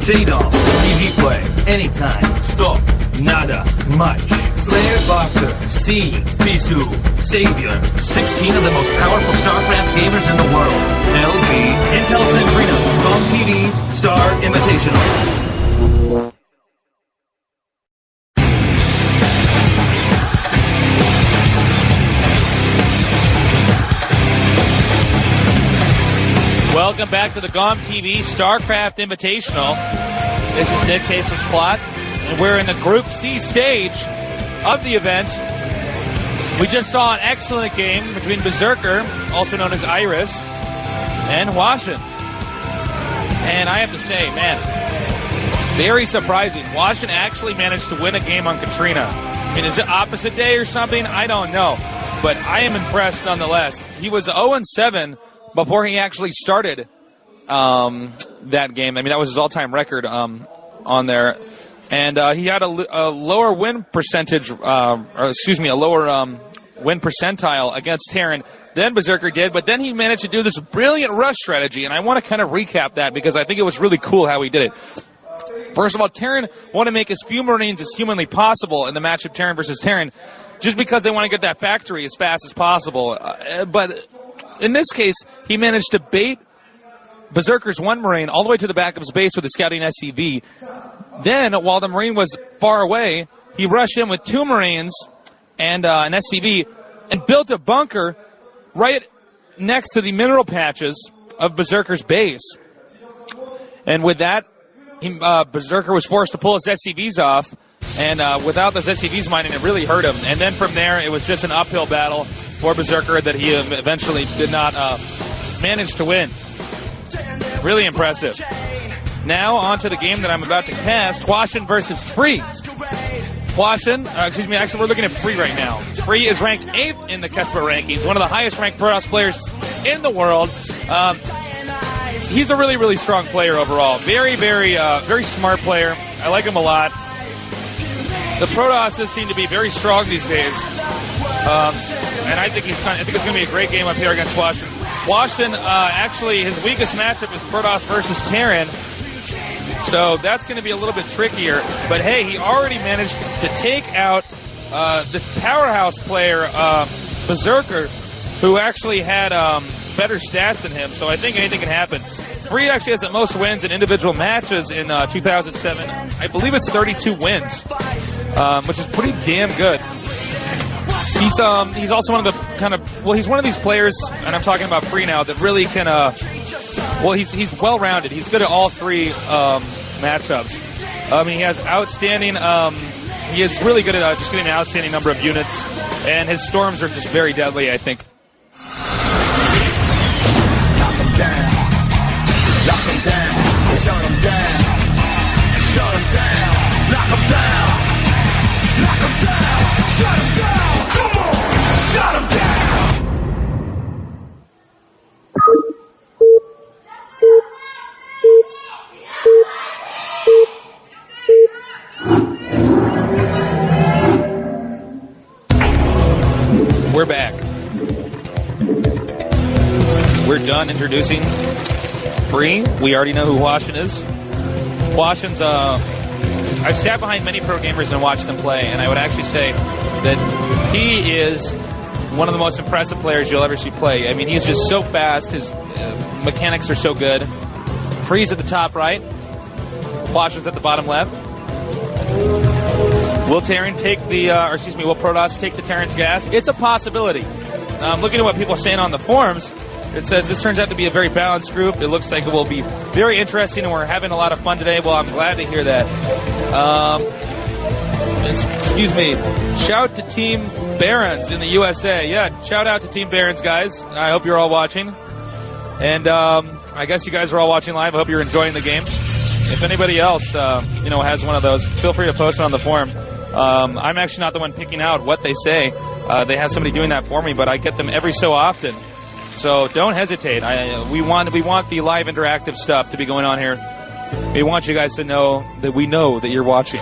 Shadol, easy play, anytime, stop, nada, much. Slayer Boxer, C, Bisu, Savior, 16 of the most powerful StarCraft gamers in the world. LG, Intel Centrino, Home TV, Star Invitational. Welcome back to the GOM TV StarCraft Invitational. This is Nick Case's plot, and we're in the Group C stage of the event. We just saw an excellent game between Berserker, also known as Iris, and Hwasin. And I have to say, man, very surprising. Hwasin actually managed to win a game on Katrina. I mean, is it opposite day or something? I don't know. But I am impressed nonetheless. He was 0-7 before he actually started that game. I mean, that was his all-time record on there. And he had a lower win percentage, a lower win percentile against Terran than Berserker did. But then he managed to do this brilliant rush strategy, and I want to kind of recap that because I think it was really cool how he did it. First of all, Terran want to make as few Marines as humanly possible in the matchup Terran versus Terran, just because they want to get that factory as fast as possible. But in this case, he managed to bait Berserker's one Marine all the way to the back of his base with a scouting SCV. Then, while the Marine was far away, he rushed in with two Marines and an SCV and built a bunker right next to the mineral patches of Berserker's base. And with that, Berserker was forced to pull his SCVs off, and without those SCVs mining, it really hurt him. And then from there, it was just an uphill battle for Berserker that he eventually did not manage to win. Really impressive. Now on to the game that I'm about to cast, Hwasin versus Free. Hwasin, actually we're looking at Free right now. Free is ranked 8th in the Kesper rankings, one of the highest ranked Protoss players in the world. He's a really, really strong player overall. Very, very, very smart player. I like him a lot. The Protosses seem to be very strong these days. And I think it's going to be a great game up here against Hwasin. Hwasin, actually, his weakest matchup is Protoss versus Terran. So that's going to be a little bit trickier. But hey, he already managed to take out the powerhouse player, Berserker, who actually had better stats than him. So I think anything can happen. Free actually has the most wins in individual matches in 2007. I believe it's 32 wins, which is pretty damn good. He's also one of the he's one of these players, and I'm talking about Free now, that really can, he's well-rounded. He's good at all three matchups. He has outstanding, he is really good at just getting an outstanding number of units, and his storms are just very deadly, I think. Knock him down, shut him down, shut him down, knock him down, shut him down, come on, shut him down. We're back. We're done introducing Free. We already know who Hwasin is. Hwasin's, I've sat behind many pro gamers and watched them play, and I would actually say that he is one of the most impressive players you'll ever see play. I mean, he's just so fast. His mechanics are so good. Free's at the top right. Hwasin's at the bottom left. Will Terran take will Protoss take the Terran's gas? It's a possibility. Looking at what people are saying on the forums, it says this turns out to be a very balanced group. It looks like it will be very interesting, and we're having a lot of fun today. Well, I'm glad to hear that. Shout to Team Barons in the USA. Yeah, shout out to Team Barons, guys. I hope you're all watching. And I guess you guys are all watching live. I hope you're enjoying the game. If anybody else, has one of those, feel free to post it on the forum. I'm actually not the one picking out what they say. They have somebody doing that for me, but I get them every so often. So don't hesitate. We want the live interactive stuff to be going on here. We want you guys to know that we know that you're watching.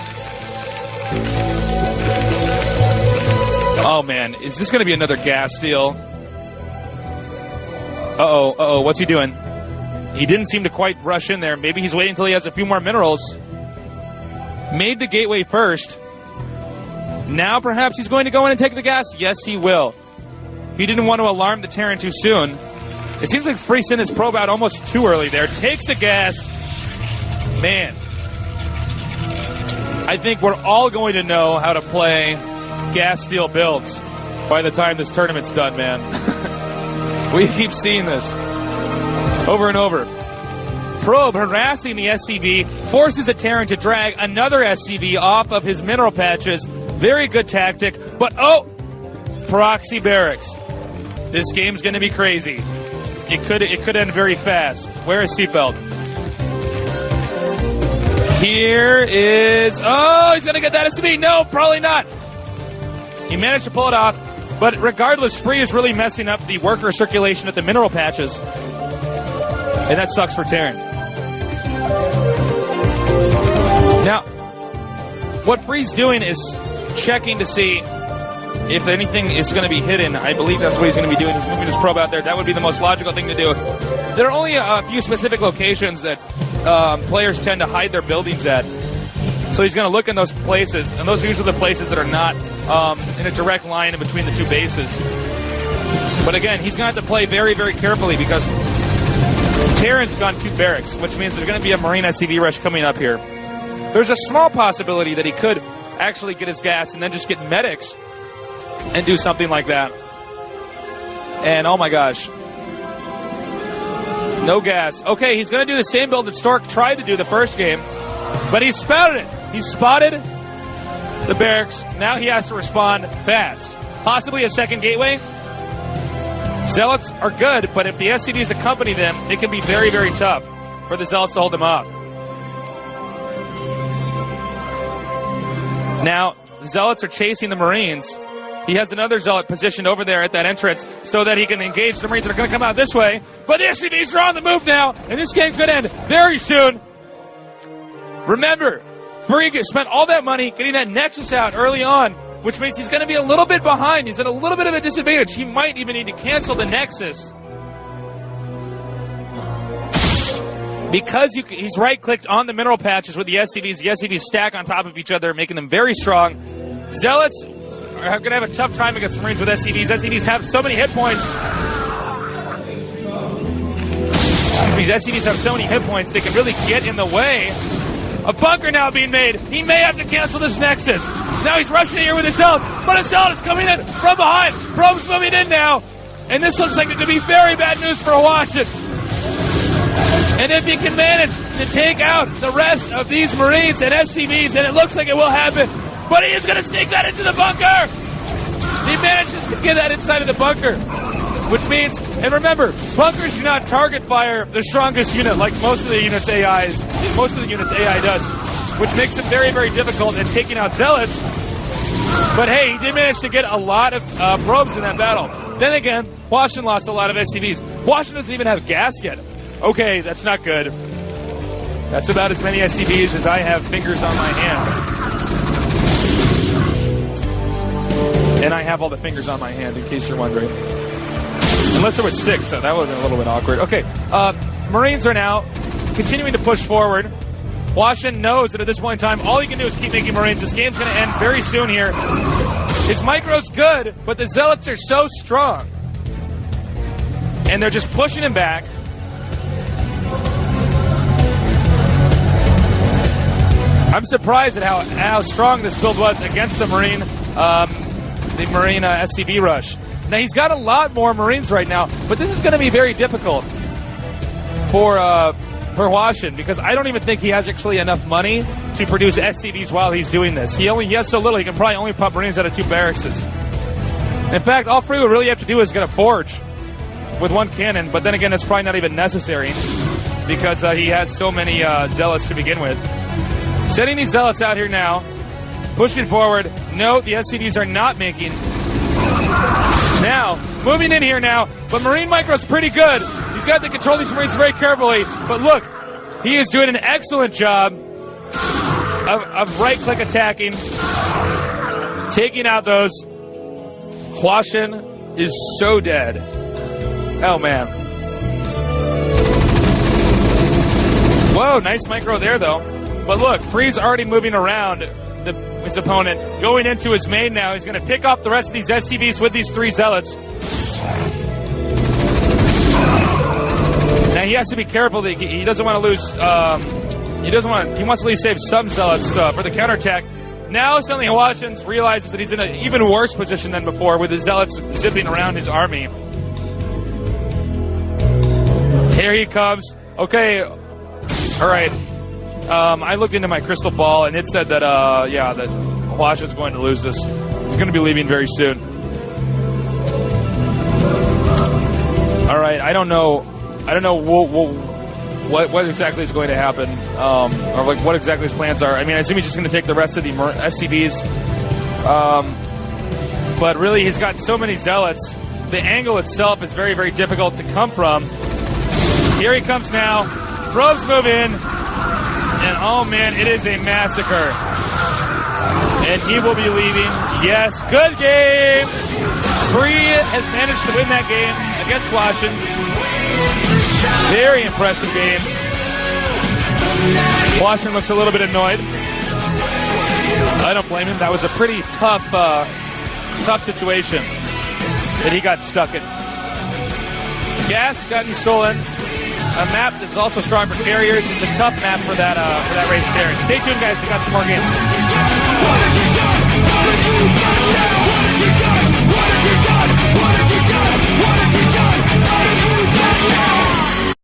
Oh man, is this going to be another gas steal? Uh-oh, what's he doing? He didn't seem to quite rush in there. Maybe he's waiting until he has a few more minerals. Made the gateway first. Now perhaps he's going to go in and take the gas. Yes, he will. He didn't want to alarm the Terran too soon. It seems like Hwasin has probe out almost too early there. Takes the gas. Man. I think we're all going to know how to play gas steel builds by the time this tournament's done, man. We keep seeing this over and over. Probe harassing the SCV, forces the Terran to drag another SCV off of his mineral patches. Very good tactic, but proxy barracks. This game's going to be crazy. It could end very fast. Where is Seatbelt? Here is... he's going to get that SCV. No, probably not. He managed to pull it off, but regardless, Free is really messing up the worker circulation at the mineral patches. And that sucks for Terran. Now, what Free's doing is checking to see if anything is going to be hidden. I believe that's what he's going to be doing. He's moving his probe out there. That would be the most logical thing to do. There are only a few specific locations that players tend to hide their buildings at. So he's going to look in those places, and those are usually the places that are not in a direct line in between the two bases. But again, he's going to have to play very, very carefully because Terran's gone 2 barracks, which means there's going to be a Marine SCV rush coming up here. There's a small possibility that he could actually get his gas and then just get medics and do something like that. And oh my gosh. No gas. Okay, he's going to do the same build that Stork tried to do the first game, but he spouted it. He spotted the barracks. Now he has to respond fast. Possibly a second gateway. Zealots are good, but if the SCVs accompany them, it can be very, very tough for the Zealots to hold them off. Now, the Zealots are chasing the Marines. He has another Zealot positioned over there at that entrance so that he can engage the Marines that are going to come out this way. But the SCVs are on the move now, and this game could end very soon. Remember, Free spent all that money getting that Nexus out early on, which means he's going to be a little bit behind. He's at a little bit of a disadvantage. He might even need to cancel the Nexus. Because he's right-clicked on the mineral patches with the SCVs stack on top of each other, making them very strong. Zealots are going to have a tough time against Marines with SCVs. SCVs have so many hit points. These SCVs have so many hit points, they can really get in the way. A bunker now being made. He may have to cancel this Nexus. Now he's rushing here with his Zealots, but a Zealot is coming in from behind. Probe's moving in now, and this looks like it could be very bad news for Hwasin. And if he can manage to take out the rest of these Marines and SCVs, and it looks like it will happen, but he is going to sneak that into the bunker. He manages to get that inside of the bunker, which means, and remember, bunkers do not target fire the strongest unit like most of the units AI does, which makes it very, very difficult at taking out Zealots. But hey, he did manage to get a lot of probes in that battle. Then again, Hwasin lost a lot of SCVs. Hwasin doesn't even have gas yet. Okay, that's not good. That's about as many SCVs as I have fingers on my hand. And I have all the fingers on my hand, in case you're wondering. Unless there was 6, so that would have been a little bit awkward. Okay, Marines are now continuing to push forward. Hwasin knows that at this point in time, all he can do is keep making Marines. This game's going to end very soon here. His micro's good, but the Zealots are so strong. And they're just pushing him back. I'm surprised at how strong this build was against the Marine SCV rush. Now, he's got a lot more Marines right now, but this is going to be very difficult for Hwasin, because I don't even think he has actually enough money to produce SCVs while he's doing this. He has so little, he can probably only pop Marines out of 2 barracks. In fact, all Free would really have to do is get a forge with 1 cannon, but then again, it's probably not even necessary because he has so many Zealots to begin with. Sending these Zealots out here now, pushing forward. No, the SCVs are not making. Now, moving in here now, but Marine Micro's pretty good. He's got to control these Marines very carefully, but look, he is doing an excellent job of right-click attacking, taking out those. Hwasin is so dead. Oh, man. Whoa, nice micro there, though. But look, Free's already moving around his opponent. Going into his main now. He's going to pick off the rest of these SCVs with these 3 zealots. Now he has to be careful that he doesn't want to lose. He wants to at least save some zealots for the counterattack. Now suddenly Hwasin realizes that he's in an even worse position than before with his zealots zipping around his army. Here he comes. Okay, all right. I looked into my crystal ball and it said that that Hwasin's going to lose this. He's going to be leaving very soon. All right, I don't know what exactly is going to happen, or like what exactly his plans are. I mean, I assume he's just going to take the rest of the SCVs, but really he's got so many zealots. The angle itself is very, very difficult to come from. Here he comes now. Probes move in, and oh man, it is a massacre. And he will be leaving. Yes, good game. Free has managed to win that game against Hwasin. Very impressive game. Hwasin looks a little bit annoyed. I don't blame him. That was a pretty tough situation that he got stuck in. Gas gotten stolen. A map that's also strong for carriers. It's a tough map for that race there. Stay tuned, guys. We got some more games.